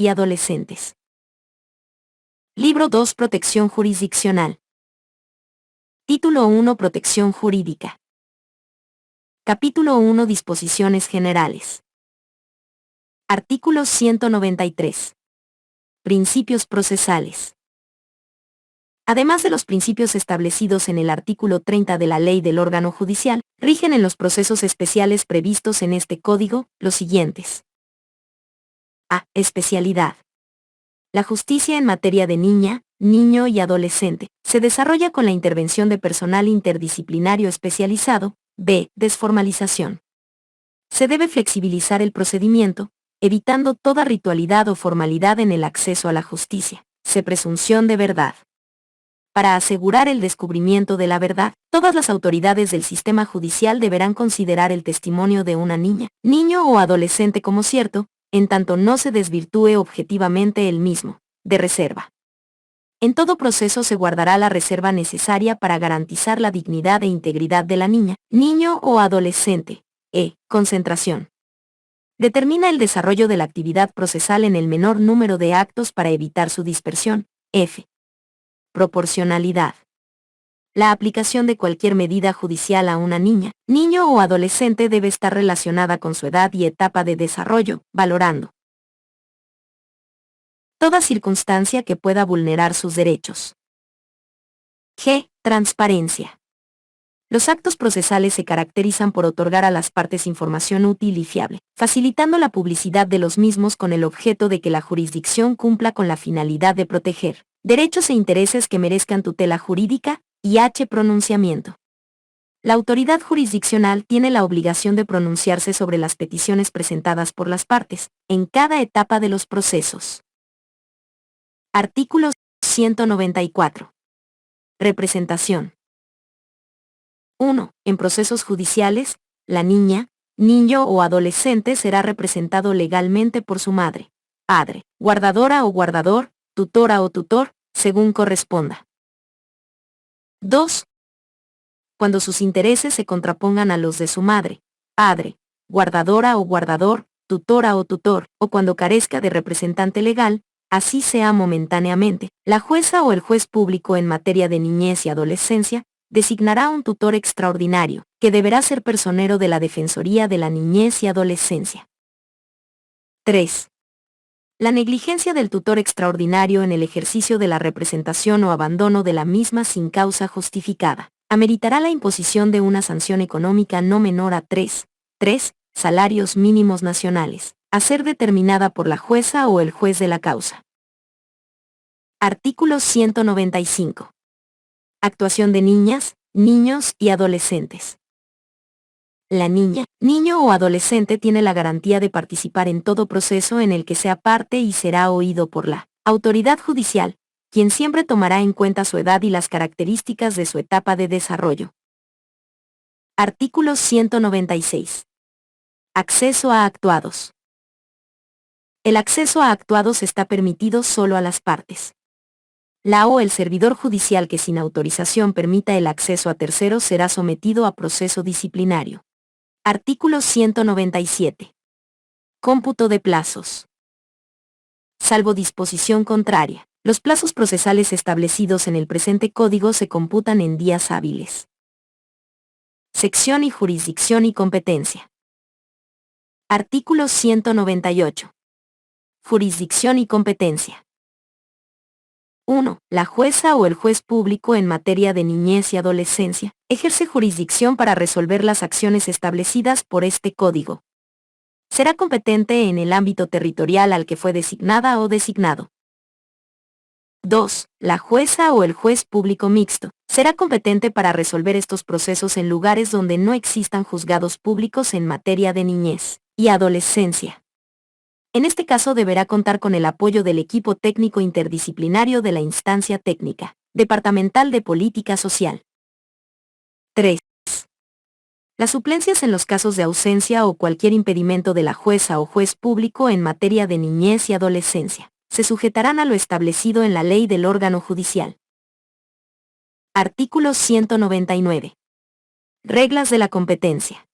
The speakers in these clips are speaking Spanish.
y adolescentes. Libro 2. Protección jurisdiccional. Título 1. Protección jurídica. Capítulo 1. Disposiciones generales. Artículo 193. Principios procesales. Además de los principios establecidos en el artículo 30 de la Ley del órgano judicial, rigen en los procesos especiales previstos en este Código los siguientes. A. Especialidad. La justicia en materia de niña, niño y adolescente se desarrolla con la intervención de personal interdisciplinario especializado. B. Desformalización. Se debe flexibilizar el procedimiento, evitando toda ritualidad o formalidad en el acceso a la justicia. C. Presunción de verdad. Para asegurar el descubrimiento de la verdad, todas las autoridades del sistema judicial deberán considerar el testimonio de una niña, niño o adolescente como cierto, en tanto no se desvirtúe objetivamente el mismo. De reserva. En todo proceso se guardará la reserva necesaria para garantizar la dignidad e integridad de la niña, niño o adolescente. E. Concentración. Determina el desarrollo de la actividad procesal en el menor número de actos para evitar su dispersión. F. Proporcionalidad. La aplicación de cualquier medida judicial a una niña, niño o adolescente debe estar relacionada con su edad y etapa de desarrollo, valorando toda circunstancia que pueda vulnerar sus derechos. G. Transparencia. Los actos procesales se caracterizan por otorgar a las partes información útil y fiable, facilitando la publicidad de los mismos con el objeto de que la jurisdicción cumpla con la finalidad de proteger derechos e intereses que merezcan tutela jurídica, y H. Pronunciamiento. La autoridad jurisdiccional tiene la obligación de pronunciarse sobre las peticiones presentadas por las partes, en cada etapa de los procesos. Artículo 194. Representación. 1. En procesos judiciales, la niña, niño o adolescente será representado legalmente por su madre, padre, guardadora o guardador, tutora o tutor, según corresponda. 2. Cuando sus intereses se contrapongan a los de su madre, padre, guardadora o guardador, tutora o tutor, o cuando carezca de representante legal, así sea momentáneamente, la jueza o el juez público en materia de niñez y adolescencia, designará un tutor extraordinario, que deberá ser personero de la Defensoría de la Niñez y Adolescencia. 3. La negligencia del tutor extraordinario en el ejercicio de la representación o abandono de la misma sin causa justificada, ameritará la imposición de una sanción económica no menor a 3 salarios mínimos nacionales, a ser determinada por la jueza o el juez de la causa. Artículo 195. Actuación de niñas, niños y adolescentes. La niña, niño o adolescente tiene la garantía de participar en todo proceso en el que sea parte y será oído por la autoridad judicial, quien siempre tomará en cuenta su edad y las características de su etapa de desarrollo. Artículo 196. Acceso a actuados. El acceso a actuados está permitido solo a las partes. La o el servidor judicial que sin autorización permita el acceso a terceros será sometido a proceso disciplinario. Artículo 197. Cómputo de plazos. Salvo disposición contraria, los plazos procesales establecidos en el presente Código se computan en días hábiles. Sección y jurisdicción y competencia. Artículo 198. Jurisdicción y competencia. 1. La jueza o el juez público en materia de niñez y adolescencia ejerce jurisdicción para resolver las acciones establecidas por este Código. Será competente en el ámbito territorial al que fue designada o designado. 2. La jueza o el juez público mixto será competente para resolver estos procesos en lugares donde no existan juzgados públicos en materia de niñez y adolescencia. En este caso deberá contar con el apoyo del equipo técnico interdisciplinario de la instancia técnica departamental de política social. 3. Las suplencias en los casos de ausencia o cualquier impedimento de la jueza o juez público en materia de niñez y adolescencia se sujetarán a lo establecido en la ley del órgano judicial. Artículo 199. Reglas de la competencia.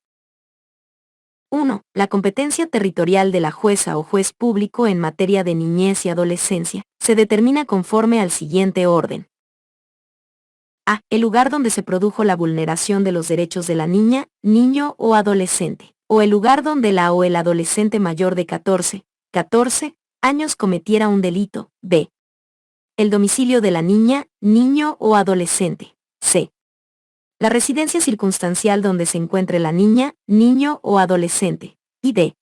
1. La competencia territorial de la jueza o juez público en materia de niñez y adolescencia se determina conforme al siguiente orden. A. El lugar donde se produjo la vulneración de los derechos de la niña, niño o adolescente, o el lugar donde la o el adolescente mayor de 14 años cometiera un delito. B. El domicilio de la niña, niño o adolescente. C. La residencia circunstancial donde se encuentre la niña, niño o adolescente. Y D.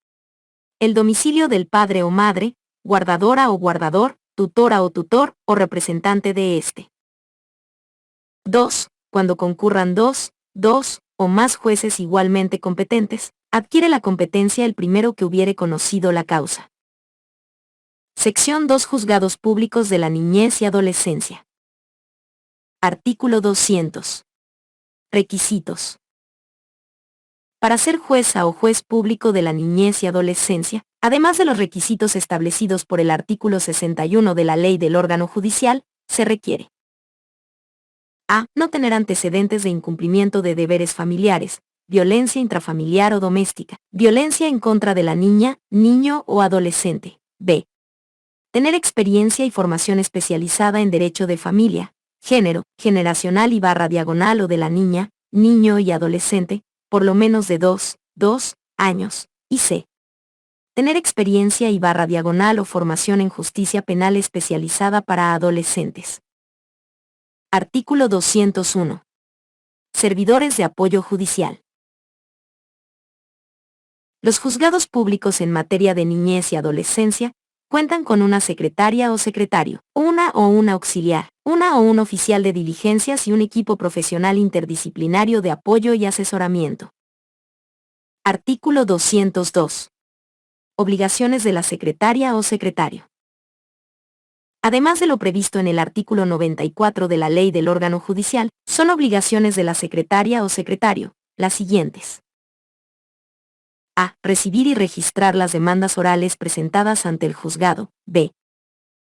El domicilio del padre o madre, guardadora o guardador, tutora o tutor, o representante de éste. 2. Cuando concurran dos o más jueces igualmente competentes, adquiere la competencia el primero que hubiere conocido la causa. Sección 2. Juzgados públicos de la niñez y adolescencia. Artículo 200. Requisitos. Para ser jueza o juez público de la niñez y adolescencia, además de los requisitos establecidos por el artículo 61 de la Ley del órgano judicial, se requiere: a. No tener antecedentes de incumplimiento de deberes familiares, violencia intrafamiliar o doméstica, violencia en contra de la niña, niño o adolescente. B. Tener experiencia y formación especializada en derecho de familia, género, generacional y diagonal o de la niña, niño y adolescente, por lo menos de 2 años. Y C. Tener experiencia y diagonal o formación en justicia penal especializada para adolescentes. Artículo 201. Servidores de apoyo judicial. Los juzgados públicos en materia de niñez y adolescencia cuentan con una secretaria o secretario, una o un auxiliar, una o un oficial de diligencias y un equipo profesional interdisciplinario de apoyo y asesoramiento. Artículo 202. Obligaciones de la secretaria o secretario. Además de lo previsto en el artículo 94 de la Ley del órgano judicial, son obligaciones de la secretaria o secretario las siguientes. A. Recibir y registrar las demandas orales presentadas ante el juzgado. B.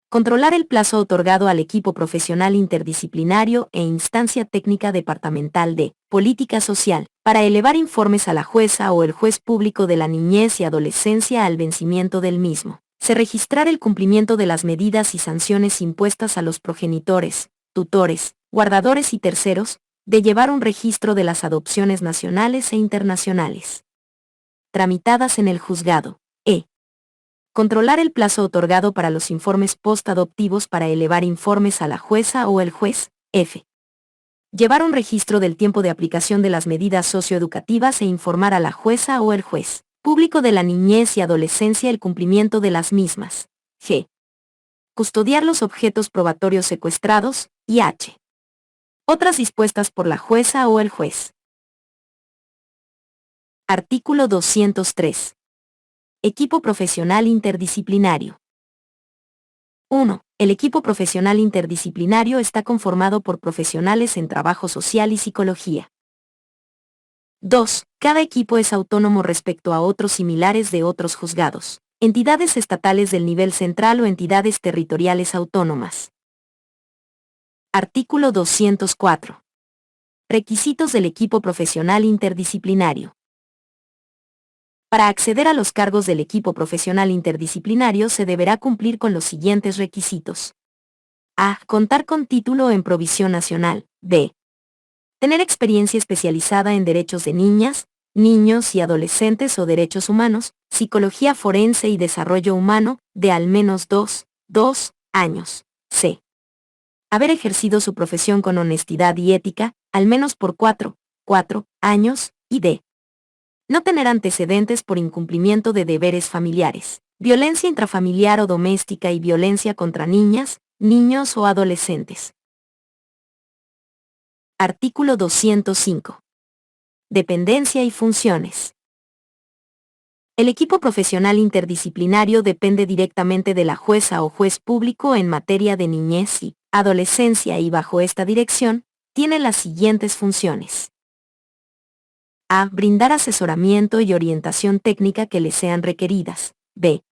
Controlar el plazo otorgado al equipo profesional interdisciplinario e instancia técnica departamental de política social para elevar informes a la jueza o el juez público de la niñez y adolescencia al vencimiento del mismo. Se registrar el cumplimiento de las medidas y sanciones impuestas a los progenitores, tutores, guardadores y terceros, de llevar un registro de las adopciones nacionales e internacionales tramitadas en el juzgado. E. Controlar el plazo otorgado para los informes post-adoptivos para elevar informes a la jueza o el juez. F. Llevar un registro del tiempo de aplicación de las medidas socioeducativas e informar a la jueza o el juez público de la niñez y adolescencia el cumplimiento de las mismas. G. Custodiar los objetos probatorios secuestrados. Y H. Otras dispuestas por la jueza o el juez. Artículo 203. Equipo profesional interdisciplinario. 1. El equipo profesional interdisciplinario está conformado por profesionales en trabajo social y psicología. 2. Cada equipo es autónomo respecto a otros similares de otros juzgados, entidades estatales del nivel central o entidades territoriales autónomas. Artículo 204. Requisitos del equipo profesional interdisciplinario. Para acceder a los cargos del equipo profesional interdisciplinario se deberá cumplir con los siguientes requisitos. A. Contar con título en provisión nacional. B. Tener experiencia especializada en derechos de niñas, niños y adolescentes o derechos humanos, psicología forense y desarrollo humano, de al menos 2 años. C. Haber ejercido su profesión con honestidad y ética, al menos por 4 años. Y D. No tener antecedentes por incumplimiento de deberes familiares, violencia intrafamiliar o doméstica y violencia contra niñas, niños o adolescentes. Artículo 205. Dependencia y funciones. El equipo profesional interdisciplinario depende directamente de la jueza o juez público en materia de niñez y adolescencia y bajo esta dirección, tiene las siguientes funciones. A. Brindar asesoramiento y orientación técnica que le sean requeridas. B.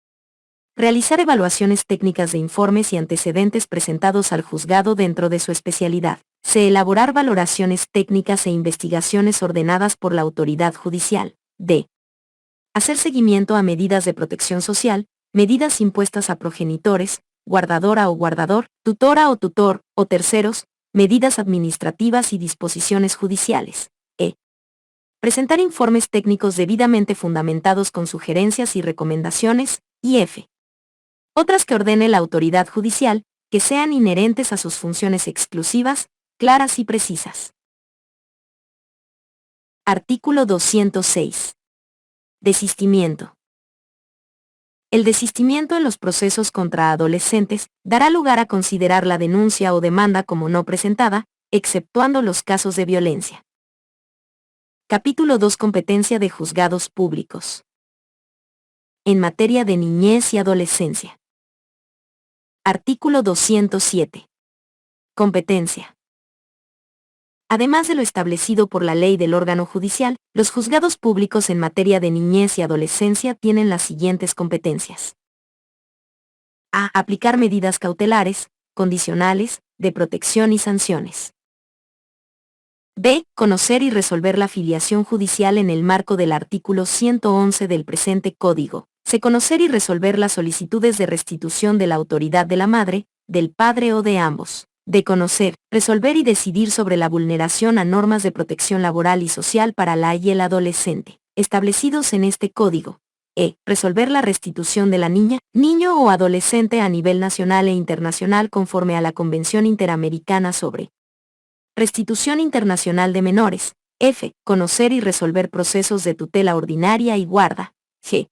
Realizar evaluaciones técnicas de informes y antecedentes presentados al juzgado dentro de su especialidad. C. Elaborar valoraciones técnicas e investigaciones ordenadas por la autoridad judicial. D. Hacer seguimiento a medidas de protección social, medidas impuestas a progenitores, guardadora o guardador, tutora o tutor, o terceros, medidas administrativas y disposiciones judiciales. Presentar informes técnicos debidamente fundamentados con sugerencias y recomendaciones, y f. Otras que ordene la autoridad judicial, que sean inherentes a sus funciones exclusivas, claras y precisas. Artículo 206. Desistimiento. El desistimiento en los procesos contra adolescentes dará lugar a considerar la denuncia o demanda como no presentada, exceptuando los casos de violencia. Capítulo 2. Competencia de juzgados públicos. En materia de niñez y adolescencia. Artículo 207. Competencia. Además de lo establecido por la ley del órgano judicial, los juzgados públicos en materia de niñez y adolescencia tienen las siguientes competencias. A. Aplicar medidas cautelares, condicionales, de protección y sanciones. B. Conocer y resolver la filiación judicial en el marco del artículo 111 del presente Código. C. Conocer y resolver las solicitudes de restitución de la autoridad de la madre, del padre o de ambos. D. Conocer, resolver y decidir sobre la vulneración a normas de protección laboral y social para la y el adolescente, establecidos en este Código. E. Resolver la restitución de la niña, niño o adolescente a nivel nacional e internacional conforme a la Convención Interamericana sobre Restitución Internacional de Menores. F. Conocer y resolver procesos de tutela ordinaria y guarda. G.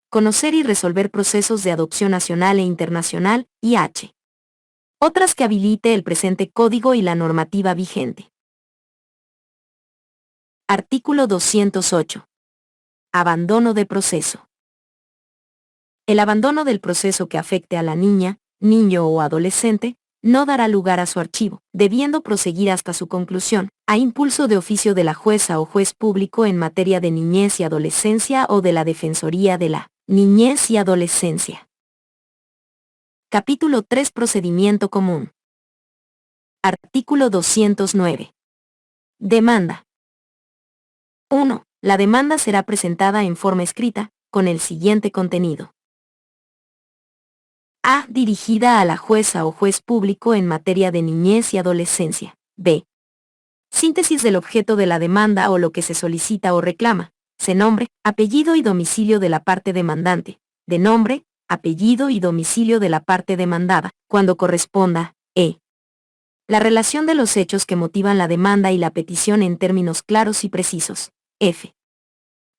Conocer y resolver procesos de adopción nacional e internacional, y H. Otras que habilite el presente Código y la normativa vigente. Artículo 208. Abandono de proceso. El abandono del proceso que afecte a la niña, niño o adolescente, no dará lugar a su archivo, debiendo proseguir hasta su conclusión, a impulso de oficio de la jueza o juez público en materia de niñez y adolescencia o de la Defensoría de la Niñez y Adolescencia. Capítulo 3. Procedimiento común. Artículo 209. Demanda. 1. La demanda será presentada en forma escrita, con el siguiente contenido. A. Dirigida a la jueza o juez público en materia de niñez y adolescencia. B. Síntesis del objeto de la demanda o lo que se solicita o reclama. C. Nombre, apellido y domicilio de la parte demandante. D. Nombre, apellido y domicilio de la parte demandada, cuando corresponda. E. La relación de los hechos que motivan la demanda y la petición en términos claros y precisos. F.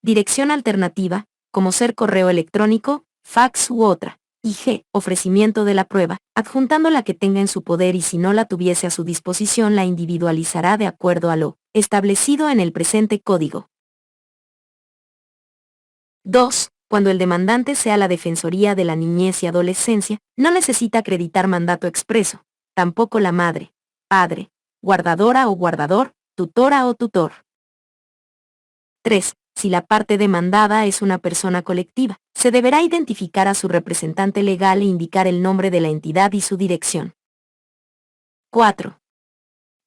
Dirección alternativa, como ser correo electrónico, fax u otra. Y G. Ofrecimiento de la prueba, adjuntando la que tenga en su poder y si no la tuviese a su disposición la individualizará de acuerdo a lo establecido en el presente Código. 2. Cuando el demandante sea la Defensoría de la Niñez y Adolescencia, no necesita acreditar mandato expreso, tampoco la madre, padre, guardadora o guardador, tutora o tutor. 3. Si la parte demandada es una persona colectiva, se deberá identificar a su representante legal e indicar el nombre de la entidad y su dirección. 4.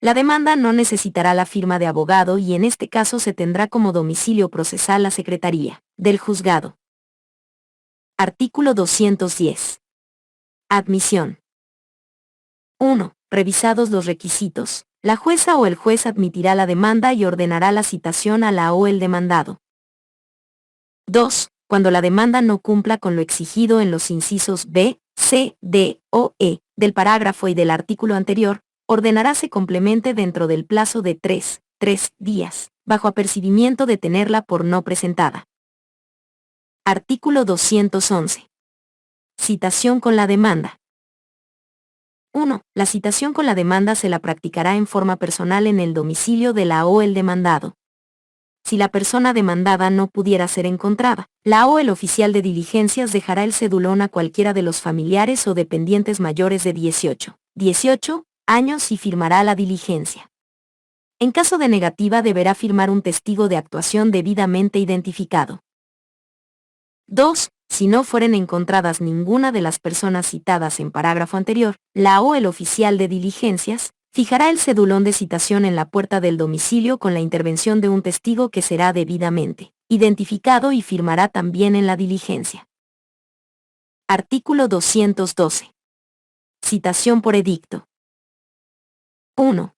La demanda no necesitará la firma de abogado y en este caso se tendrá como domicilio procesal la Secretaría del Juzgado. Artículo 210. Admisión. 1. Revisados los requisitos, la jueza o el juez admitirá la demanda y ordenará la citación a la o el demandado. 2. Cuando la demanda no cumpla con lo exigido en los incisos B, C, D o E del parágrafo y del artículo anterior, ordenará se complemente dentro del plazo de 3 días, bajo apercibimiento de tenerla por no presentada. Artículo 211. Citación con la demanda. 1. La citación con la demanda se la practicará en forma personal en el domicilio de la o el demandado. Si la persona demandada no pudiera ser encontrada, la o el oficial de diligencias dejará el cedulón a cualquiera de los familiares o dependientes mayores de 18 años y firmará la diligencia. En caso de negativa deberá firmar un testigo de actuación debidamente identificado. 2. Si no fueren encontradas ninguna de las personas citadas en parágrafo anterior, la o el oficial de diligencias fijará el cedulón de citación en la puerta del domicilio con la intervención de un testigo que será debidamente identificado y firmará también en la diligencia. Artículo 212. Citación por edicto. 1.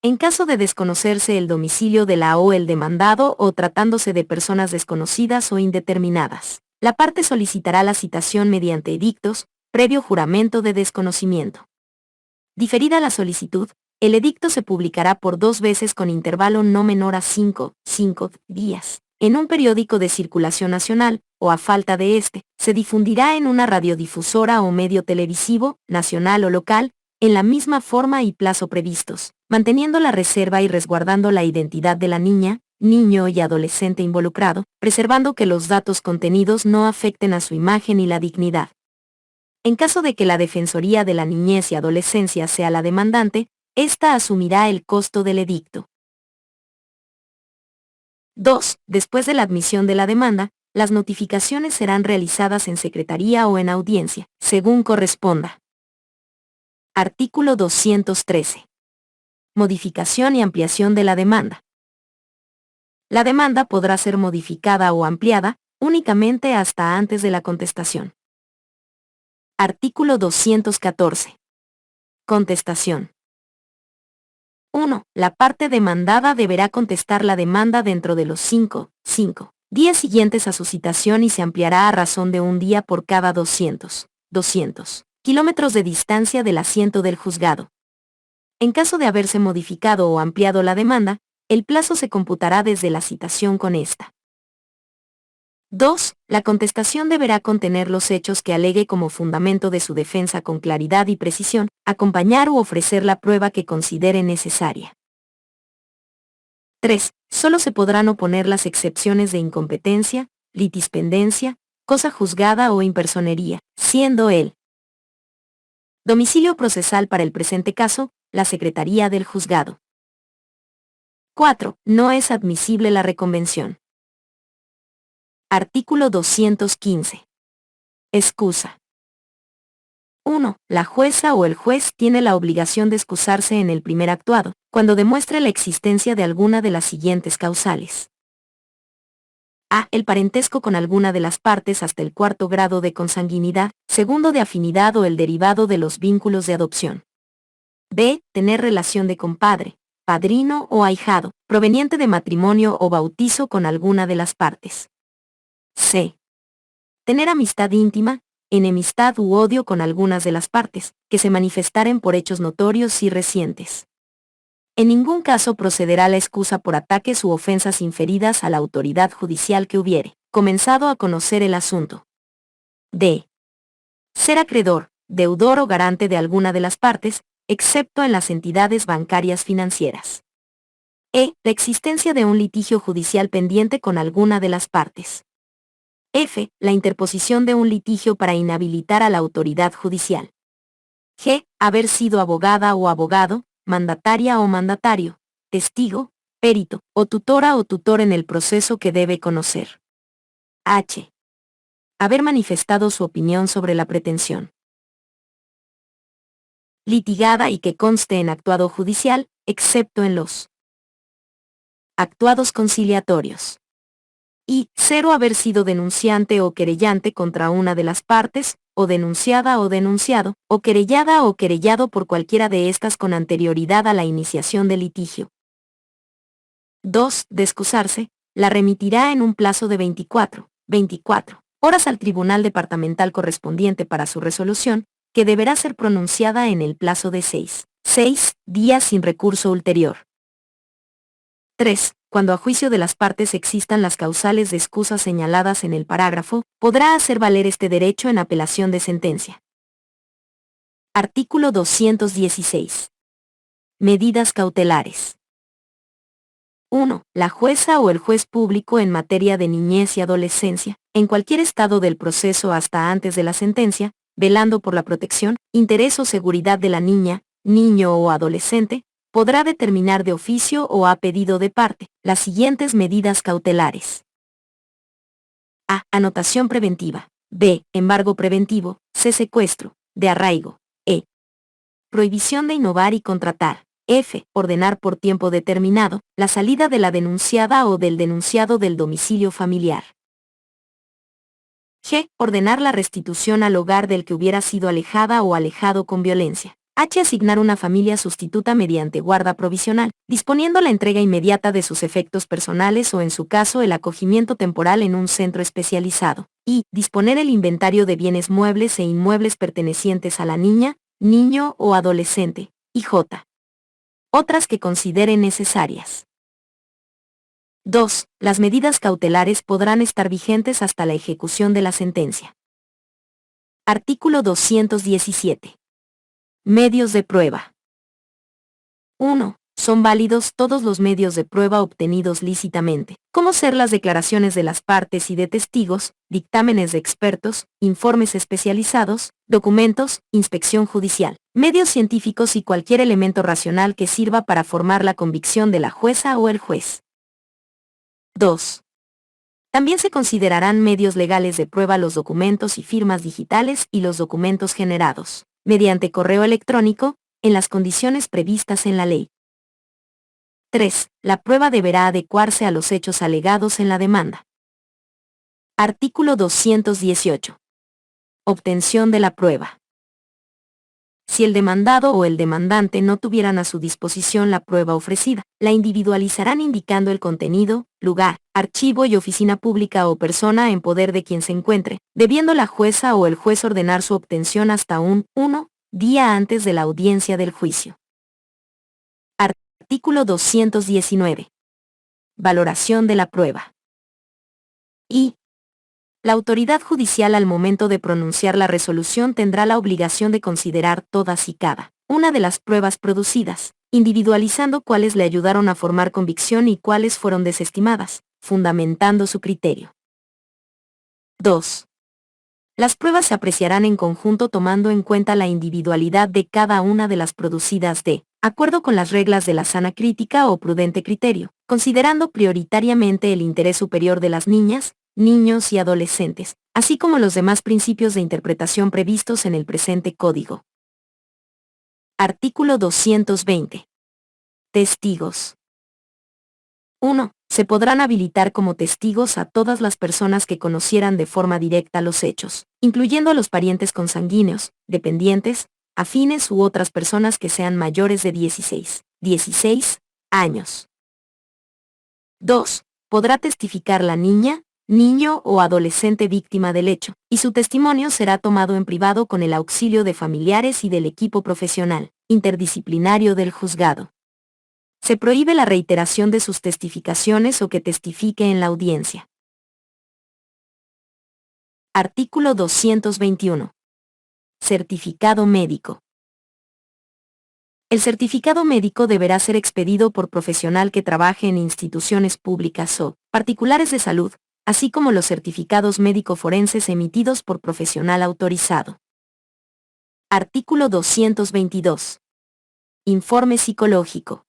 En caso de desconocerse el domicilio de la o el demandado o tratándose de personas desconocidas o indeterminadas, la parte solicitará la citación mediante edictos, previo juramento de desconocimiento. Diferida la solicitud, el edicto se publicará por 2 veces con intervalo no menor a 5 días, en un periódico de circulación nacional, o a falta de este, se difundirá en una radiodifusora o medio televisivo, nacional o local, en la misma forma y plazo previstos, manteniendo la reserva y resguardando la identidad de la niña, niño y adolescente involucrado, preservando que los datos contenidos no afecten a su imagen y la dignidad. En caso de que la Defensoría de la Niñez y Adolescencia sea la demandante, ésta asumirá el costo del edicto. 2. Después de la admisión de la demanda, las notificaciones serán realizadas en secretaría o en audiencia, según corresponda. Artículo 213. Modificación y ampliación de la demanda. La demanda podrá ser modificada o ampliada únicamente hasta antes de la contestación. Artículo 214. Contestación. 1. La parte demandada deberá contestar la demanda dentro de los 5 días siguientes a su citación y se ampliará a razón de un día por cada 200 kilómetros de distancia del asiento del juzgado. En caso de haberse modificado o ampliado la demanda, el plazo se computará desde la citación con esta. 2. La contestación deberá contener los hechos que alegue como fundamento de su defensa con claridad y precisión, acompañar u ofrecer la prueba que considere necesaria. 3. Solo se podrán oponer las excepciones de incompetencia, litispendencia, cosa juzgada o impersonería, siendo el domicilio procesal para el presente caso, la Secretaría del Juzgado. 4. No es admisible la reconvención. Artículo 215. Excusa. 1. La jueza o el juez tiene la obligación de excusarse en el primer actuado, cuando demuestre la existencia de alguna de las siguientes causales. A. El parentesco con alguna de las partes hasta el 4º grado de consanguinidad, 2º de afinidad o el derivado de los vínculos de adopción. B. Tener relación de compadre, padrino o ahijado, proveniente de matrimonio o bautizo con alguna de las partes. C. Tener amistad íntima, enemistad u odio con algunas de las partes, que se manifestaren por hechos notorios y recientes. En ningún caso procederá la excusa por ataques u ofensas inferidas a la autoridad judicial que hubiere comenzado a conocer el asunto. D. Ser acreedor, deudor o garante de alguna de las partes, excepto en las entidades bancarias financieras. E. La existencia de un litigio judicial pendiente con alguna de las partes. F. La interposición de un litigio para inhabilitar a la autoridad judicial. G. Haber sido abogada o abogado, mandataria o mandatario, testigo, perito, o tutora o tutor en el proceso que debe conocer. H. Haber manifestado su opinión sobre la pretensión litigada y que conste en actuado judicial, excepto en los actuados conciliatorios. Y 0. Haber sido denunciante o querellante contra una de las partes, o denunciada o denunciado, o querellada o querellado por cualquiera de estas con anterioridad a la iniciación del litigio. 2. De excusarse, la remitirá en un plazo de 24 horas al tribunal departamental correspondiente para su resolución, que deberá ser pronunciada en el plazo de 6 días sin recurso ulterior. 3. Cuando a juicio de las partes existan las causales de excusa señaladas en el parágrafo, podrá hacer valer este derecho en apelación de sentencia. Artículo 216. Medidas cautelares. 1. La jueza o el juez público en materia de niñez y adolescencia, en cualquier estado del proceso hasta antes de la sentencia, velando por la protección, interés o seguridad de la niña, niño o adolescente, podrá determinar de oficio o a pedido de parte las siguientes medidas cautelares. A. Anotación preventiva. B. Embargo preventivo. C. Secuestro, de arraigo. E. Prohibición de innovar y contratar. F. Ordenar por tiempo determinado la salida de la denunciada o del denunciado del domicilio familiar. G. Ordenar la restitución al hogar del que hubiera sido alejada o alejado con violencia. H. Asignar una familia sustituta mediante guarda provisional, disponiendo la entrega inmediata de sus efectos personales o en su caso el acogimiento temporal en un centro especializado. Y. Disponer el inventario de bienes muebles e inmuebles pertenecientes a la niña, niño o adolescente. Y J. Otras que consideren necesarias. 2. Las medidas cautelares podrán estar vigentes hasta la ejecución de la sentencia. Artículo 217. Medios de prueba. 1. Son válidos todos los medios de prueba obtenidos lícitamente, como ser las declaraciones de las partes y de testigos, dictámenes de expertos, informes especializados, documentos, inspección judicial, medios científicos y cualquier elemento racional que sirva para formar la convicción de la jueza o el juez. 2. También se considerarán medios legales de prueba los documentos y firmas digitales y los documentos generados, mediante correo electrónico, en las condiciones previstas en la ley. 3. La prueba deberá adecuarse a los hechos alegados en la demanda. Artículo 218. Obtención de la prueba. Si el demandado o el demandante no tuvieran a su disposición la prueba ofrecida, la individualizarán indicando el contenido, lugar, archivo y oficina pública o persona en poder de quien se encuentre, debiendo la jueza o el juez ordenar su obtención hasta un 1 día antes de la audiencia del juicio. Artículo 219. Valoración de la prueba. Y la autoridad judicial al momento de pronunciar la resolución tendrá la obligación de considerar todas y cada una de las pruebas producidas, individualizando cuáles le ayudaron a formar convicción y cuáles fueron desestimadas, fundamentando su criterio. 2. Las pruebas se apreciarán en conjunto tomando en cuenta la individualidad de cada una de las producidas de acuerdo con las reglas de la sana crítica o prudente criterio, considerando prioritariamente el interés superior de las niñas, niños y adolescentes, así como los demás principios de interpretación previstos en el presente Código. Artículo 220. Testigos. 1. Se podrán habilitar como testigos a todas las personas que conocieran de forma directa los hechos, incluyendo a los parientes consanguíneos, dependientes, afines u otras personas que sean mayores de 16 años. 2. Podrá testificar la niña, niño o adolescente víctima del hecho, y su testimonio será tomado en privado con el auxilio de familiares y del equipo profesional, interdisciplinario del juzgado. Se prohíbe la reiteración de sus testificaciones o que testifique en la audiencia. Artículo 221. Certificado médico. El certificado médico deberá ser expedido por profesional que trabaje en instituciones públicas o particulares de salud, así como los certificados médico-forenses emitidos por profesional autorizado. Artículo 222. Informe psicológico.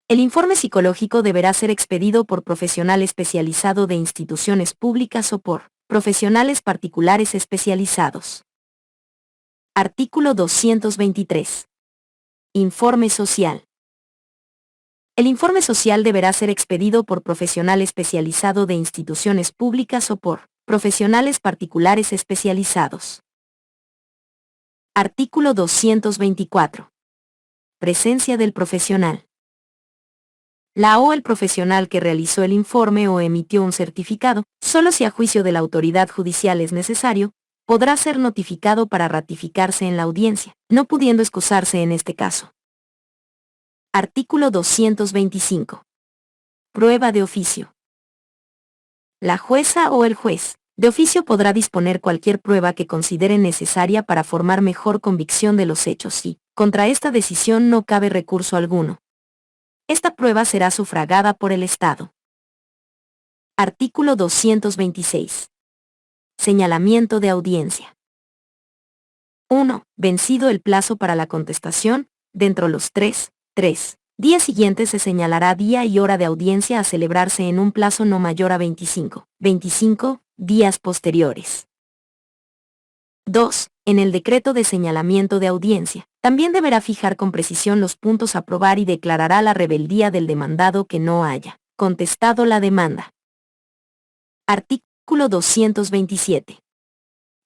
El informe psicológico deberá ser expedido por profesional especializado de instituciones públicas o por profesionales particulares especializados. Artículo 223. Informe social. El informe social deberá ser expedido por profesional especializado de instituciones públicas o por profesionales particulares especializados. Artículo 224. Presencia del profesional. La o el profesional que realizó el informe o emitió un certificado, solo si a juicio de la autoridad judicial es necesario, podrá ser notificado para ratificarse en la audiencia, no pudiendo excusarse en este caso. Artículo 225. Prueba de oficio. La jueza o el juez, de oficio podrá disponer cualquier prueba que considere necesaria para formar mejor convicción de los hechos y, contra esta decisión no cabe recurso alguno. Esta prueba será sufragada por el Estado. Artículo 226. Señalamiento de audiencia. 1. Vencido el plazo para la contestación, dentro los 3 días siguientes se señalará día y hora de audiencia a celebrarse en un plazo no mayor a 25 días posteriores. 2. En el decreto de señalamiento de audiencia, también deberá fijar con precisión los puntos a probar y declarará la rebeldía del demandado que no haya contestado la demanda. Artículo 227.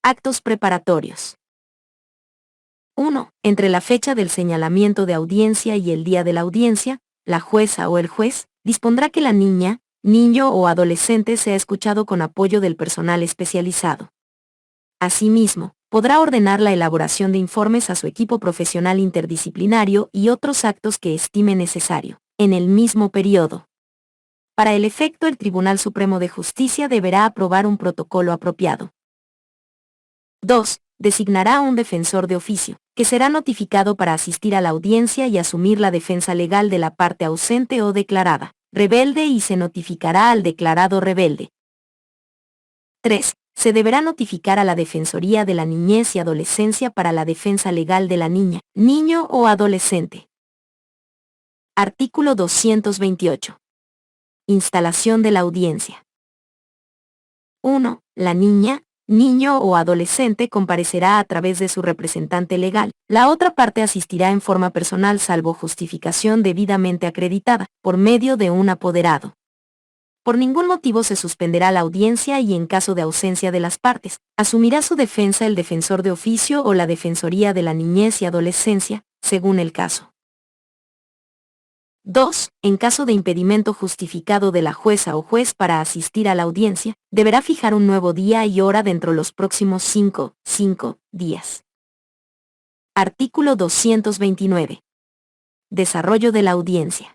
Actos preparatorios. 1. Entre la fecha del señalamiento de audiencia y el día de la audiencia, la jueza o el juez dispondrá que la niña, niño o adolescente sea escuchado con apoyo del personal especializado. Asimismo, podrá ordenar la elaboración de informes a su equipo profesional interdisciplinario y otros actos que estime necesario, en el mismo periodo. Para el efecto, el Tribunal Supremo de Justicia deberá aprobar un protocolo apropiado. 2. Designará a un defensor de oficio, que será notificado para asistir a la audiencia y asumir la defensa legal de la parte ausente o declarada rebelde y se notificará al declarado rebelde. 3. Se deberá notificar a la Defensoría de la Niñez y Adolescencia para la defensa legal de la niña, niño o adolescente. Artículo 228. Instalación de la audiencia. 1. La niña, niño o adolescente comparecerá a través de su representante legal. La otra parte asistirá en forma personal salvo justificación debidamente acreditada, por medio de un apoderado. Por ningún motivo se suspenderá la audiencia y en caso de ausencia de las partes, asumirá su defensa el defensor de oficio o la Defensoría de la Niñez y Adolescencia, según el caso. 2. En caso de impedimento justificado de la jueza o juez para asistir a la audiencia, deberá fijar un nuevo día y hora dentro de los próximos 5 días. Artículo 229. Desarrollo de la audiencia.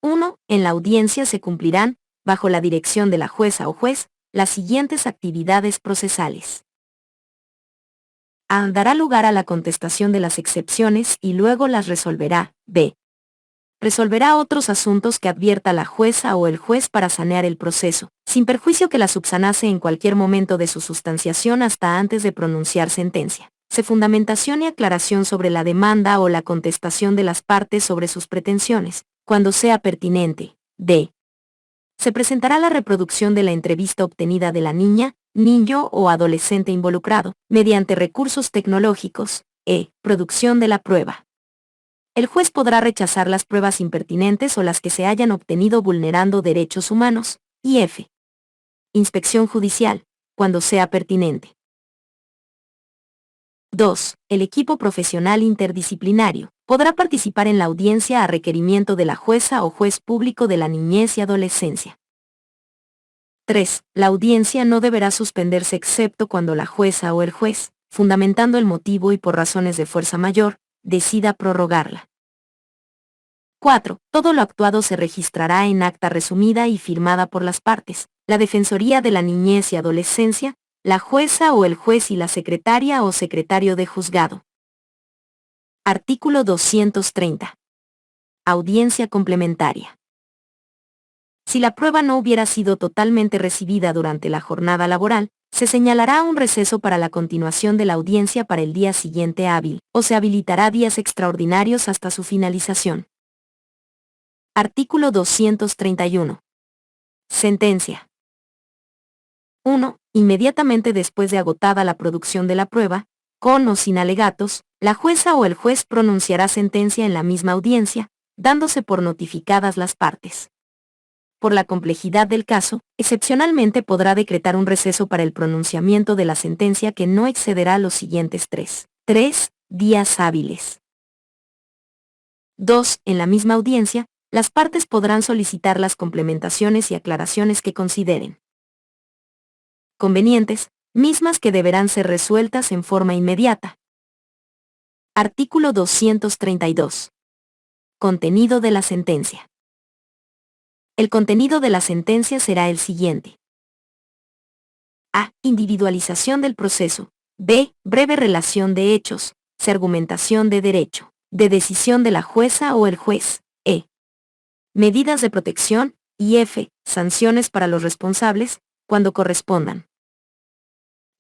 1. En la audiencia se cumplirán, bajo la dirección de la jueza o juez, las siguientes actividades procesales. A. Dará lugar a la contestación de las excepciones y luego las resolverá. B. Resolverá otros asuntos que advierta la jueza o el juez para sanear el proceso, sin perjuicio que la subsanase en cualquier momento de su sustanciación hasta antes de pronunciar sentencia. C. Fundamentación y aclaración sobre la demanda o la contestación de las partes sobre sus pretensiones, cuando sea pertinente. D. Se presentará la reproducción de la entrevista obtenida de la niña, niño o adolescente involucrado, mediante recursos tecnológicos. E. Producción de la prueba. El juez podrá rechazar las pruebas impertinentes o las que se hayan obtenido vulnerando derechos humanos. Y F. Inspección judicial, cuando sea pertinente. 2. El equipo profesional interdisciplinario podrá participar en la audiencia a requerimiento de la jueza o juez público de la niñez y adolescencia. 3. La audiencia no deberá suspenderse excepto cuando la jueza o el juez, fundamentando el motivo y por razones de fuerza mayor, decida prorrogarla. 4. Todo lo actuado se registrará en acta resumida y firmada por las partes, la Defensoría de la Niñez y Adolescencia, la jueza o el juez y la secretaria o secretario de juzgado. Artículo 230. Audiencia complementaria. Si la prueba no hubiera sido totalmente recibida durante la jornada laboral, se señalará un receso para la continuación de la audiencia para el día siguiente hábil, o se habilitará días extraordinarios hasta su finalización. Artículo 231. Sentencia. 1. Inmediatamente después de agotada la producción de la prueba, con o sin alegatos, la jueza o el juez pronunciará sentencia en la misma audiencia, dándose por notificadas las partes. Por la complejidad del caso, excepcionalmente podrá decretar un receso para el pronunciamiento de la sentencia que no excederá los siguientes 3 días hábiles. 2. En la misma audiencia, las partes podrán solicitar las complementaciones y aclaraciones que consideren convenientes, mismas que deberán ser resueltas en forma inmediata. Artículo 232. Contenido de la sentencia. El contenido de la sentencia será el siguiente. A. Individualización del proceso. B. Breve relación de hechos. C. Argumentación de derecho. D. Decisión de la jueza o el juez. E. Medidas de protección. Y F. Sanciones para los responsables, cuando correspondan.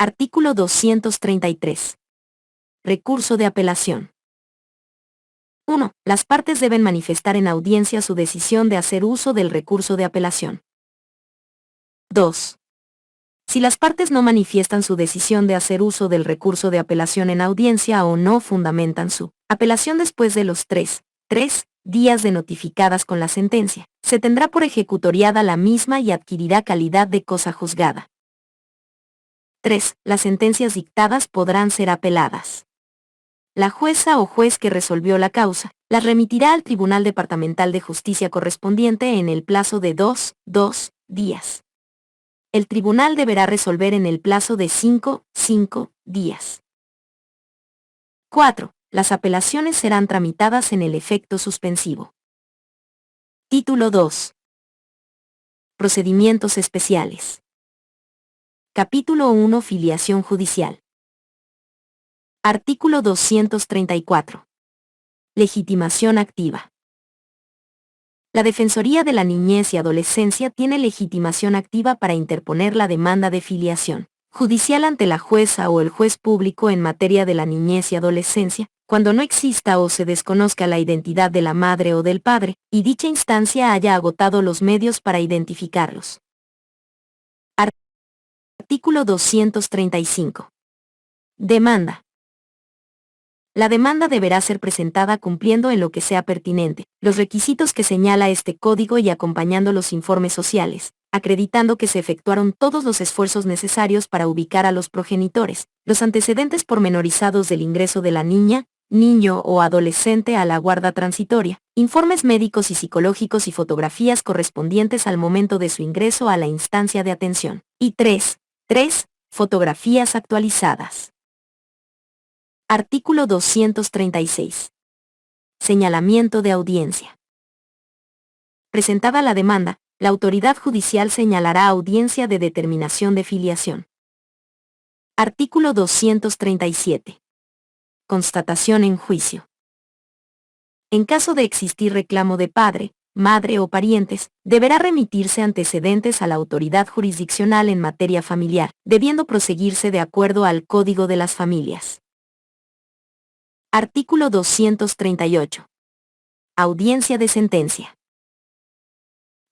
Artículo 233. Recurso de apelación. 1. Las partes deben manifestar en audiencia su decisión de hacer uso del recurso de apelación. 2. Si las partes no manifiestan su decisión de hacer uso del recurso de apelación en audiencia o no fundamentan su apelación después de los 3 días de notificadas con la sentencia, se tendrá por ejecutoriada la misma y adquirirá calidad de cosa juzgada. 3. Las sentencias dictadas podrán ser apeladas. La jueza o juez que resolvió la causa las remitirá al Tribunal Departamental de Justicia correspondiente en el plazo de 2 días. El tribunal deberá resolver en el plazo de 5 días. 4. Las apelaciones serán tramitadas en el efecto suspensivo. Título 2. Procedimientos especiales. Capítulo 1. Filiación judicial. Artículo 234. Legitimación activa. La Defensoría de la Niñez y Adolescencia tiene legitimación activa para interponer la demanda de filiación judicial ante la jueza o el juez público en materia de la niñez y adolescencia, cuando no exista o se desconozca la identidad de la madre o del padre, y dicha instancia haya agotado los medios para identificarlos. Artículo 235. Demanda. La demanda deberá ser presentada cumpliendo en lo que sea pertinente los requisitos que señala este código y acompañando los informes sociales, acreditando que se efectuaron todos los esfuerzos necesarios para ubicar a los progenitores, los antecedentes pormenorizados del ingreso de la niña, niño o adolescente a la guarda transitoria, informes médicos y psicológicos y fotografías correspondientes al momento de su ingreso a la instancia de atención. Y 3. Fotografías actualizadas. Artículo 236. Señalamiento de audiencia. Presentada la demanda, la autoridad judicial señalará audiencia de determinación de filiación. Artículo 237. Constatación en juicio. En caso de existir reclamo de padre, madre o parientes, deberá remitirse antecedentes a la autoridad jurisdiccional en materia familiar, debiendo proseguirse de acuerdo al Código de las Familias. Artículo 238. Audiencia de sentencia.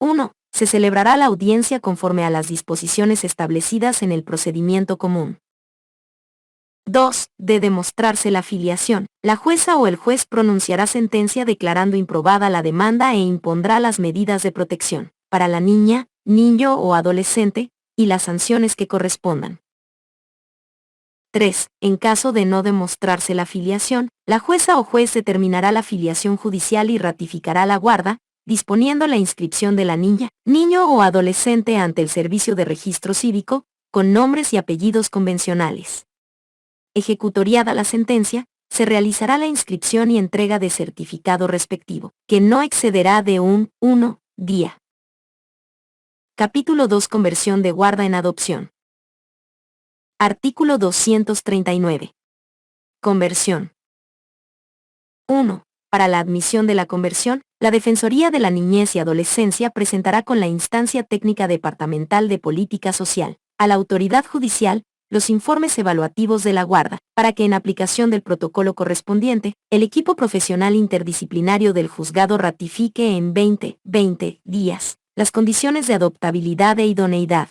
1. Se celebrará la audiencia conforme a las disposiciones establecidas en el procedimiento común. 2. De demostrarse la filiación, la jueza o el juez pronunciará sentencia declarando improbada la demanda e impondrá las medidas de protección para la niña, niño o adolescente, y las sanciones que correspondan. 3. En caso de no demostrarse la filiación, la jueza o juez determinará la filiación judicial y ratificará la guarda, disponiendo la inscripción de la niña, niño o adolescente ante el Servicio de Registro Cívico, con nombres y apellidos convencionales. Ejecutoriada la sentencia, se realizará la inscripción y entrega de certificado respectivo, que no excederá de 1 día. Capítulo 2. Conversión de guarda en adopción. Artículo 239. Conversión. 1. Para la admisión de la conversión, la Defensoría de la Niñez y Adolescencia presentará con la Instancia Técnica Departamental de Política Social a la autoridad judicial los informes evaluativos de la guarda, para que en aplicación del protocolo correspondiente, el equipo profesional interdisciplinario del juzgado ratifique en 20 días las condiciones de adoptabilidad e idoneidad.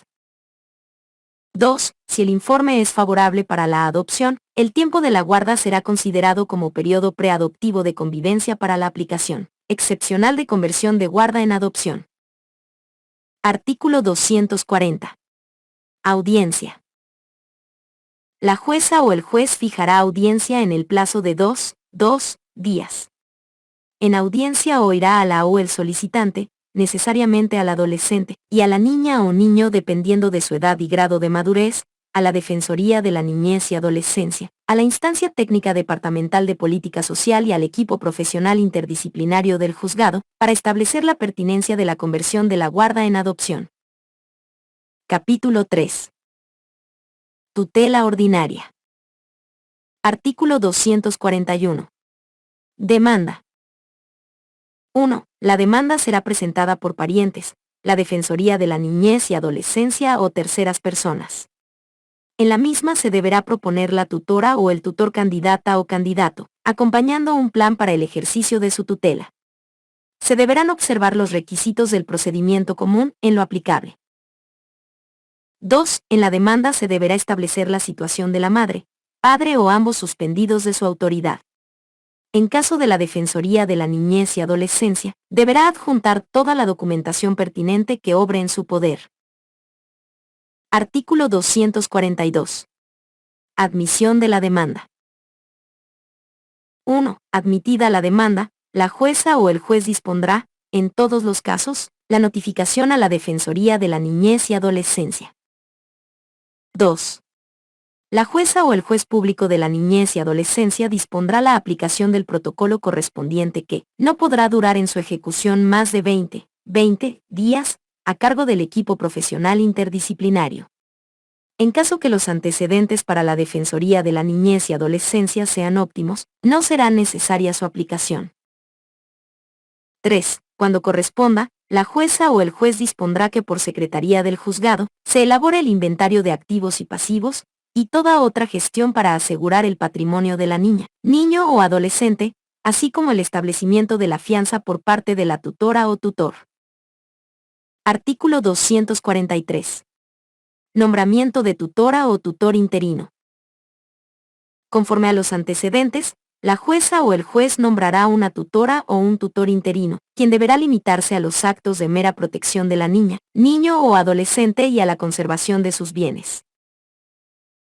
2. Si el informe es favorable para la adopción, el tiempo de la guarda será considerado como periodo preadoptivo de convivencia para la aplicación excepcional de conversión de guarda en adopción. Artículo 240. Audiencia. La jueza o el juez fijará audiencia en el plazo de 2 días. En audiencia oirá a la o el solicitante, necesariamente al adolescente, y a la niña o niño dependiendo de su edad y grado de madurez, a la Defensoría de la Niñez y Adolescencia, a la Instancia Técnica Departamental de Política Social y al equipo profesional interdisciplinario del juzgado, para establecer la pertinencia de la conversión de la guarda en adopción. Capítulo 3. Tutela ordinaria. Artículo 241. Demanda. 1. La demanda será presentada por parientes, la Defensoría de la Niñez y Adolescencia o terceras personas. En la misma se deberá proponer la tutora o el tutor candidata o candidato, acompañando un plan para el ejercicio de su tutela. Se deberán observar los requisitos del procedimiento común en lo aplicable. 2. En la demanda se deberá establecer la situación de la madre, padre o ambos suspendidos de su autoridad. En caso de la Defensoría de la Niñez y Adolescencia, deberá adjuntar toda la documentación pertinente que obre en su poder. Artículo 242. Admisión de la demanda. 1. Admitida la demanda, la jueza o el juez dispondrá, en todos los casos, la notificación a la Defensoría de la Niñez y Adolescencia. 2. La jueza o el juez público de la niñez y adolescencia dispondrá la aplicación del protocolo correspondiente que no podrá durar en su ejecución más de 20 días, a cargo del equipo profesional interdisciplinario. En caso que los antecedentes para la Defensoría de la Niñez y Adolescencia sean óptimos, no será necesaria su aplicación. 3. Cuando corresponda, la jueza o el juez dispondrá que por secretaría del juzgado se elabore el inventario de activos y pasivos, y toda otra gestión para asegurar el patrimonio de la niña, niño o adolescente, así como el establecimiento de la fianza por parte de la tutora o tutor. Artículo 243. Nombramiento de tutora o tutor interino. Conforme a los antecedentes, la jueza o el juez nombrará una tutora o un tutor interino, quien deberá limitarse a los actos de mera protección de la niña, niño o adolescente y a la conservación de sus bienes.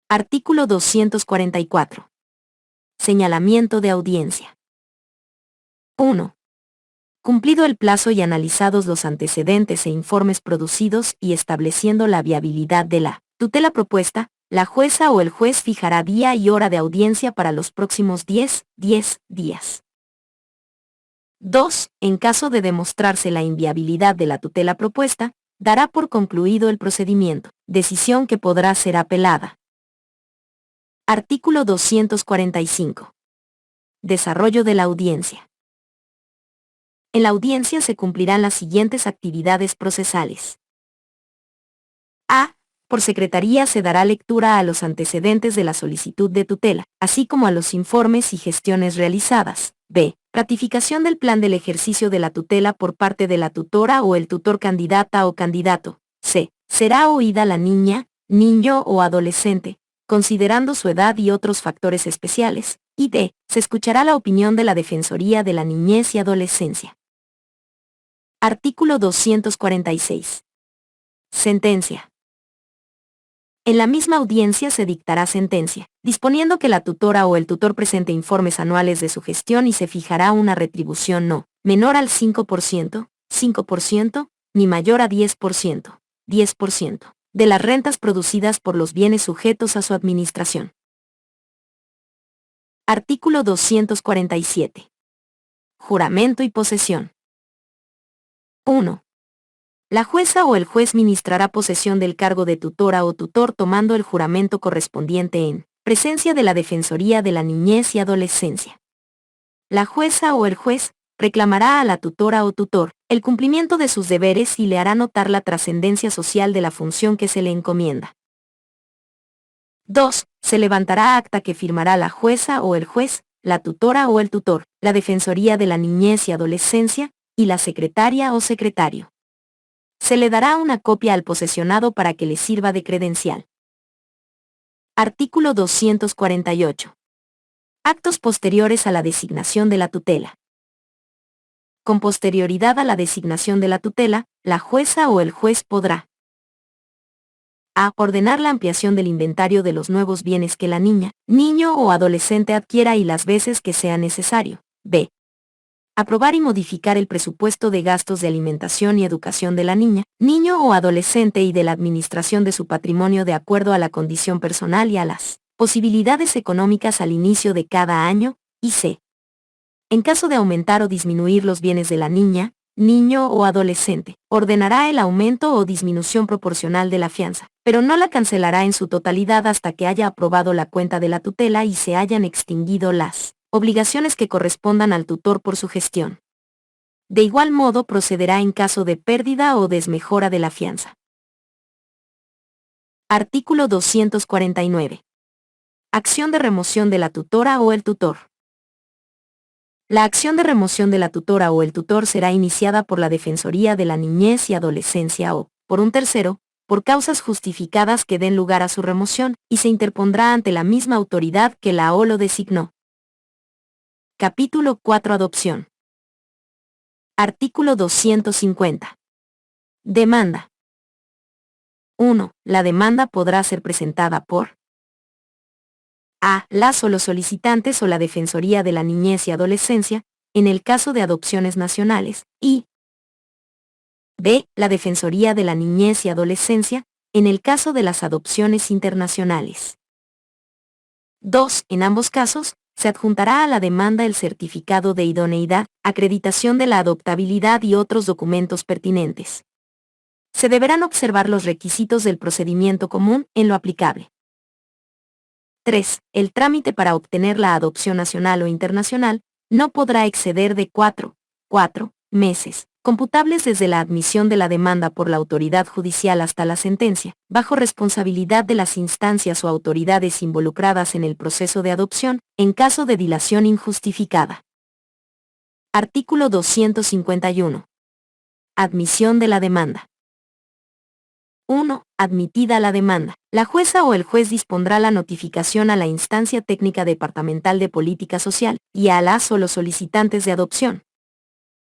Artículo 244. Señalamiento de audiencia. 1. Cumplido el plazo y analizados los antecedentes e informes producidos y estableciendo la viabilidad de la tutela propuesta, la jueza o el juez fijará día y hora de audiencia para los próximos 10 días. 2. En caso de demostrarse la inviabilidad de la tutela propuesta, dará por concluido el procedimiento, decisión que podrá ser apelada. Artículo 245. Desarrollo de la audiencia. En la audiencia se cumplirán las siguientes actividades procesales. A. Por secretaría se dará lectura a los antecedentes de la solicitud de tutela, así como a los informes y gestiones realizadas. B. Ratificación del plan del ejercicio de la tutela por parte de la tutora o el tutor candidata o candidato. C. Será oída la niña, niño o adolescente, considerando su edad y otros factores especiales. Y D. Se escuchará la opinión de la Defensoría de la Niñez y Adolescencia. Artículo 246. Sentencia. En la misma audiencia se dictará sentencia, disponiendo que la tutora o el tutor presente informes anuales de su gestión y se fijará una retribución no menor al 5%, ni mayor a 10%, de las rentas producidas por los bienes sujetos a su administración. Artículo 247. Juramento y posesión. 1. La jueza o el juez ministrará posesión del cargo de tutora o tutor tomando el juramento correspondiente en presencia de la Defensoría de la Niñez y Adolescencia. La jueza o el juez reclamará a la tutora o tutor el cumplimiento de sus deberes y le hará notar la trascendencia social de la función que se le encomienda. 2. Se levantará acta que firmará la jueza o el juez, la tutora o el tutor, la Defensoría de la Niñez y Adolescencia, y la secretaria o secretario. Se le dará una copia al posesionado para que le sirva de credencial. Artículo 248. Actos posteriores a la designación de la tutela. Con posterioridad a la designación de la tutela, la jueza o el juez podrá: A. Ordenar la ampliación del inventario de los nuevos bienes que la niña, niño o adolescente adquiera y las veces que sea necesario. B. Aprobar y modificar el presupuesto de gastos de alimentación y educación de la niña, niño o adolescente y de la administración de su patrimonio de acuerdo a la condición personal y a las posibilidades económicas al inicio de cada año. Y C. En caso de aumentar o disminuir los bienes de la niña, niño o adolescente, ordenará el aumento o disminución proporcional de la fianza, pero no la cancelará en su totalidad hasta que haya aprobado la cuenta de la tutela y se hayan extinguido las obligaciones que correspondan al tutor por su gestión. De igual modo procederá en caso de pérdida o desmejora de la fianza. Artículo 249. Acción de remoción de la tutora o el tutor. La acción de remoción de la tutora o el tutor será iniciada por la Defensoría de la Niñez y Adolescencia o, por un tercero, por causas justificadas que den lugar a su remoción, y se interpondrá ante la misma autoridad que la AO lo designó. Capítulo 4. Adopción. Artículo 250. Demanda. 1. La demanda podrá ser presentada por a. las o los solicitantes o la Defensoría de la Niñez y Adolescencia, en el caso de adopciones nacionales, y b. la Defensoría de la Niñez y Adolescencia, en el caso de las adopciones internacionales. 2. En ambos casos, se adjuntará a la demanda el certificado de idoneidad, acreditación de la adoptabilidad y otros documentos pertinentes. Se deberán observar los requisitos del procedimiento común en lo aplicable. 3. El trámite para obtener la adopción nacional o internacional no podrá exceder de 4 meses, computables desde la admisión de la demanda por la autoridad judicial hasta la sentencia, bajo responsabilidad de las instancias o autoridades involucradas en el proceso de adopción, en caso de dilación injustificada. Artículo 251. Admisión de la demanda. 1. Admitida la demanda, la jueza o el juez dispondrá la notificación a la Instancia Técnica Departamental de Política Social y a las o los solicitantes de adopción.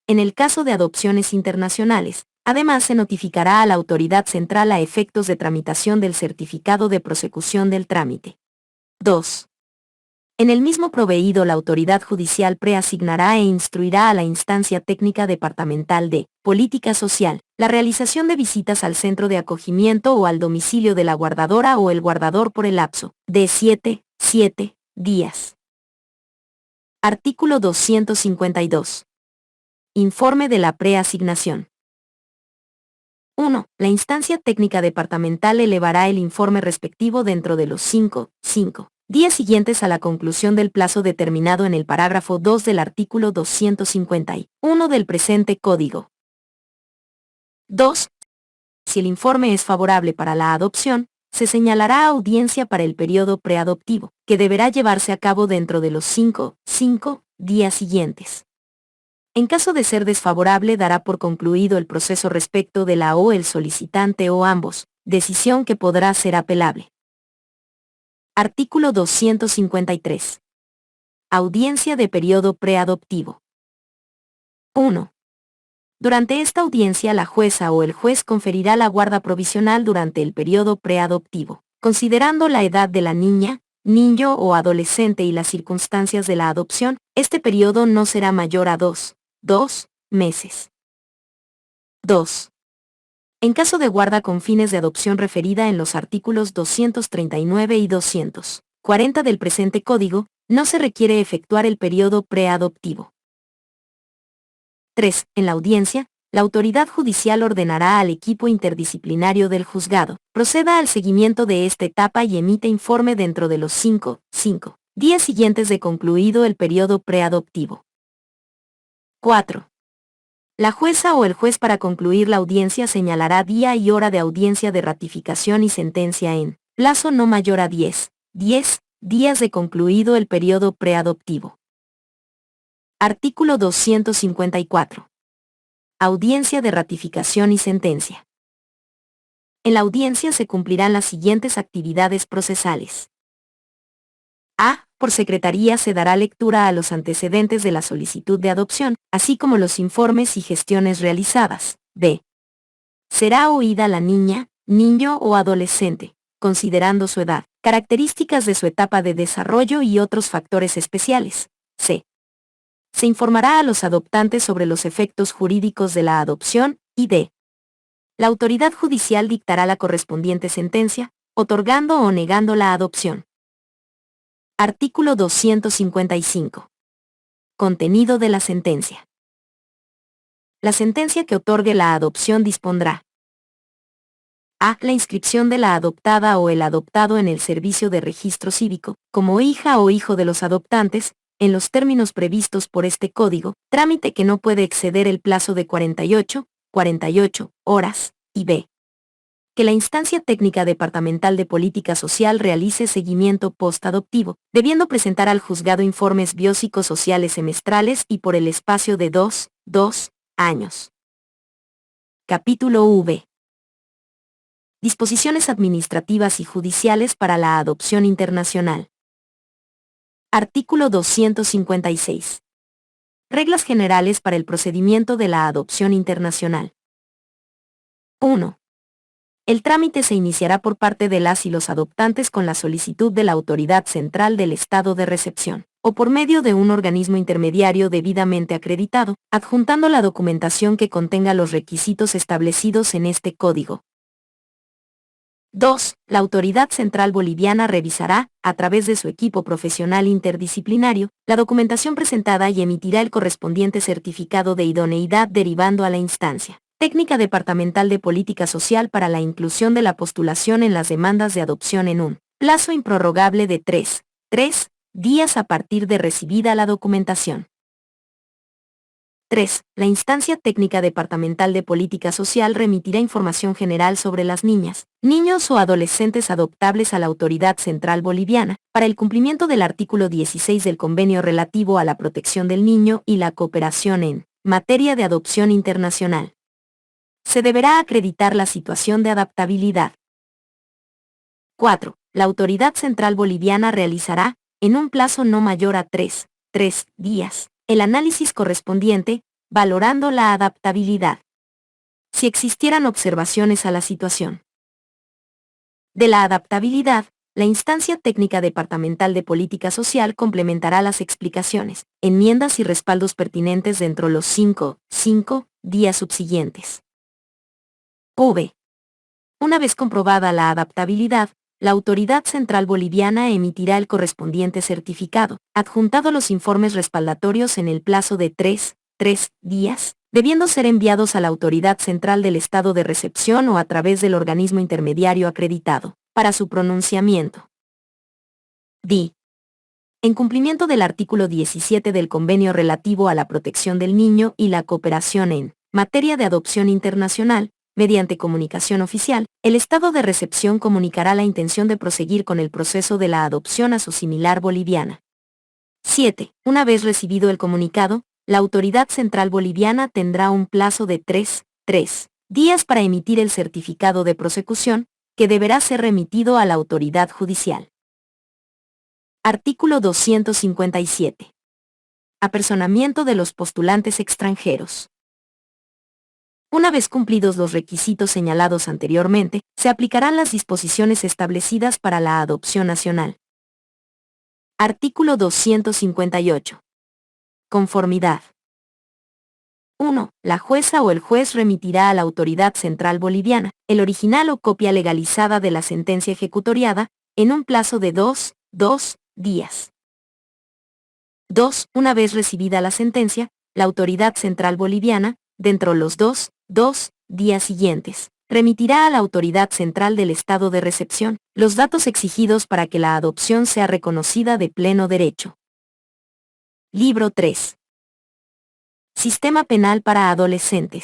En el caso de adopciones internacionales, además se notificará a la autoridad central a efectos de tramitación del certificado de prosecución del trámite. 2. En el mismo proveído la autoridad judicial preasignará e instruirá a la Instancia Técnica Departamental de Política Social la realización de visitas al centro de acogimiento o al domicilio de la guardadora o el guardador por el lapso de 7 días. Artículo 252. Informe de la preasignación. 1. La instancia técnica departamental elevará el informe respectivo dentro de los 5 días siguientes a la conclusión del plazo determinado en el parágrafo 2 del artículo 251 del presente Código. 2. Si el informe es favorable para la adopción, se señalará audiencia para el periodo preadoptivo, que deberá llevarse a cabo dentro de los 5 días siguientes. En caso de ser desfavorable, dará por concluido el proceso respecto de la o el solicitante o ambos, decisión que podrá ser apelable. Artículo 253. Audiencia de periodo preadoptivo. 1. Durante esta audiencia la jueza o el juez conferirá la guarda provisional durante el periodo preadoptivo, considerando la edad de la niña, niño o adolescente y las circunstancias de la adopción. Este periodo no será mayor a 2 meses. 2. En caso de guarda con fines de adopción referida en los artículos 239 y 240 del presente Código, no se requiere efectuar el periodo preadoptivo. 3. En la audiencia, la autoridad judicial ordenará al equipo interdisciplinario del juzgado, proceda al seguimiento de esta etapa y emite informe dentro de los 5 días siguientes de concluido el periodo preadoptivo. 4. La jueza o el juez para concluir la audiencia señalará día y hora de audiencia de ratificación y sentencia en plazo no mayor a 10 días de concluido el periodo preadoptivo. Artículo 254. Audiencia de ratificación y sentencia. En la audiencia se cumplirán las siguientes actividades procesales. A. Por secretaría se dará lectura a los antecedentes de la solicitud de adopción, así como los informes y gestiones realizadas. B. Será oída la niña, niño o adolescente, considerando su edad, características de su etapa de desarrollo y otros factores especiales. C. Se informará a los adoptantes sobre los efectos jurídicos de la adopción, y D. La autoridad judicial dictará la correspondiente sentencia, otorgando o negando la adopción. Artículo 255. Contenido de la sentencia. La sentencia que otorgue la adopción dispondrá: a. La inscripción de la adoptada o el adoptado en el servicio de registro cívico, como hija o hijo de los adoptantes, en los términos previstos por este Código, trámite que no puede exceder el plazo de 48 horas, y b. Que la Instancia Técnica Departamental de Política Social realice seguimiento post-adoptivo, debiendo presentar al juzgado informes biopsicosociales semestrales y por el espacio de 2 años. Capítulo V. Disposiciones administrativas y judiciales para la adopción internacional. Artículo 256. Reglas generales para el procedimiento de la adopción internacional. 1. El trámite se iniciará por parte de las y los adoptantes con la solicitud de la autoridad central del estado de recepción, o por medio de un organismo intermediario debidamente acreditado, adjuntando la documentación que contenga los requisitos establecidos en este código. 2. La autoridad central boliviana revisará, a través de su equipo profesional interdisciplinario, la documentación presentada y emitirá el correspondiente certificado de idoneidad derivando a la instancia técnica departamental de política social para la inclusión de la postulación en las demandas de adopción en un plazo improrrogable de 3 días a partir de recibida la documentación. 3. La instancia técnica departamental de política social remitirá información general sobre las niñas, niños o adolescentes adoptables a la autoridad central boliviana, para el cumplimiento del artículo 16 del convenio relativo a la protección del niño y la cooperación en materia de adopción internacional. Se deberá acreditar la situación de adaptabilidad. 4. La autoridad central boliviana realizará, en un plazo no mayor a 3 días, el análisis correspondiente, valorando la adaptabilidad. Si existieran observaciones a la situación de la adaptabilidad, la instancia técnica departamental de política social complementará las explicaciones, enmiendas y respaldos pertinentes dentro de los 5 días subsiguientes. V. Una vez comprobada la adaptabilidad, la autoridad central boliviana emitirá el correspondiente certificado, adjuntado a los informes respaldatorios en el plazo de 3 días, debiendo ser enviados a la autoridad central del estado de recepción o a través del organismo intermediario acreditado, para su pronunciamiento. D. En cumplimiento del artículo 17 del convenio relativo a la protección del niño y la cooperación en materia de adopción internacional, mediante comunicación oficial, el estado de recepción comunicará la intención de proseguir con el proceso de la adopción a su similar boliviana. 7. Una vez recibido el comunicado, la autoridad central boliviana tendrá un plazo de 3 días para emitir el certificado de prosecución, que deberá ser remitido a la autoridad judicial. Artículo 257. Apersonamiento de los postulantes extranjeros. Una vez cumplidos los requisitos señalados anteriormente, se aplicarán las disposiciones establecidas para la adopción nacional. Artículo 258. Conformidad. 1. La jueza o el juez remitirá a la autoridad central boliviana el original o copia legalizada de la sentencia ejecutoriada, en un plazo de 2 días. 2. Una vez recibida la sentencia, la autoridad central boliviana, dentro de los 2 días siguientes, remitirá a la autoridad central del estado de recepción los datos exigidos para que la adopción sea reconocida de pleno derecho. Libro 3. Sistema penal para adolescentes.